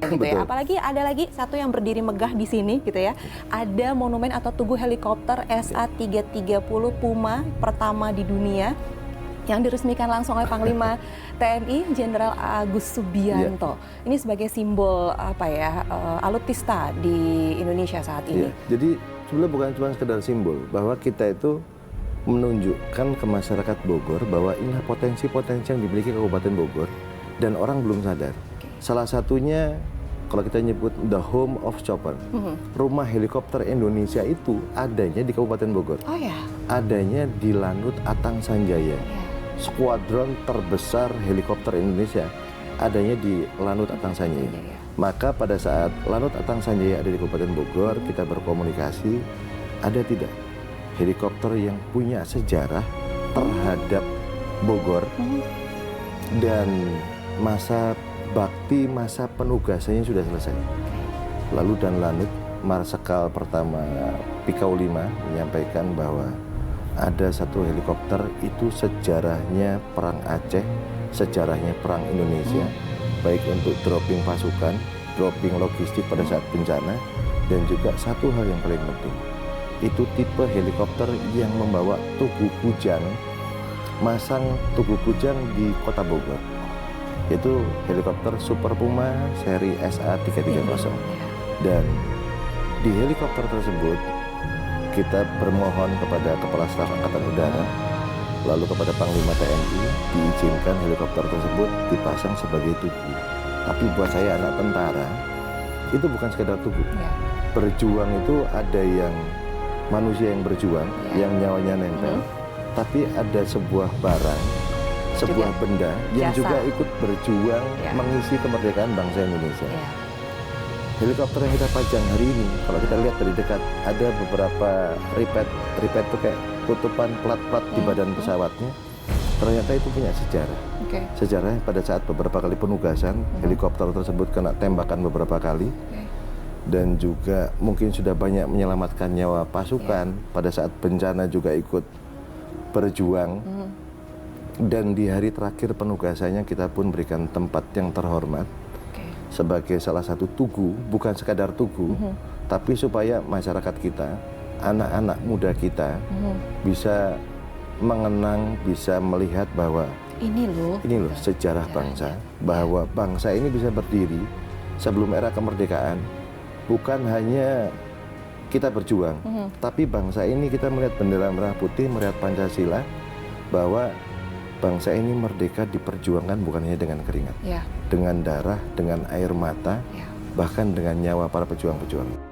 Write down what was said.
gitu ya. Betul. Apalagi ada lagi satu yang berdiri megah di sini gitu ya. Ada monumen atau tugu helikopter SA-330 Puma pertama di dunia yang diresmikan langsung oleh Panglima TNI Jenderal Agus Subianto. Ini sebagai simbol apa ya, alutista di Indonesia saat ini. Jadi sebenarnya bukan cuma sekedar simbol bahwa kita itu menunjukkan ke masyarakat Bogor bahwa inilah potensi-potensi yang dimiliki Kabupaten Bogor dan orang belum sadar. Salah satunya kalau kita nyebut the home of chopper, rumah helikopter Indonesia itu adanya di Kabupaten Bogor. Oh ya. Adanya di Lanut Atang Sanjaya. Skuadron terbesar helikopter Indonesia adanya di Lanut Atang Sanjaya. Maka pada saat Lanut Atang Sanjaya ada di Kabupaten Bogor, kita berkomunikasi, ada tidak helikopter yang punya sejarah terhadap Bogor dan masa bakti, masa penugasannya sudah selesai. Lalu dan Lanut, Marsikal pertama Pikau 5 menyampaikan bahwa ada satu helikopter itu sejarahnya Perang Aceh, sejarahnya Perang Indonesia, baik untuk dropping pasukan, dropping logistik pada saat bencana, dan juga satu hal yang paling penting, itu tipe helikopter yang membawa tugu kujang, masang tugu kujang di kota Bogor. Itu helikopter Super Puma seri SA-330. Dan di helikopter tersebut kita bermohon kepada Kepala Staf Angkatan Udara, lalu kepada Panglima TNI, diizinkan helikopter tersebut dipasang sebagai tugu. Tapi buat saya anak tentara, itu bukan sekedar tugu. Berjuang itu ada yang manusia yang berjuang, yang nyawanya nempel, tapi ada sebuah barang, sebuah benda yang juga ikut berjuang mengisi kemerdekaan bangsa Indonesia. Helikopter yang kita pajang hari ini, kalau kita lihat dari dekat, ada beberapa ripet itu kayak tutupan plat-plat di badan pesawatnya. Ternyata itu punya sejarah. Sejarahnya pada saat beberapa kali penugasan, helikopter tersebut kena tembakan beberapa kali. Dan juga mungkin sudah banyak menyelamatkan nyawa pasukan. Pada saat bencana juga ikut berjuang. Dan di hari terakhir penugasannya kita pun berikan tempat yang terhormat sebagai salah satu tugu, bukan sekadar tugu, tapi supaya masyarakat kita, anak-anak muda kita bisa mengenang, bisa melihat bahwa ini loh sejarah bangsa, bahwa bangsa ini bisa berdiri sebelum era kemerdekaan, bukan hanya kita berjuang, tapi bangsa ini kita melihat bendera merah putih, melihat Pancasila, bahwa bangsa ini merdeka diperjuangkan bukan hanya dengan keringat, dengan darah, dengan air mata, bahkan dengan nyawa para pejuang-pejuang.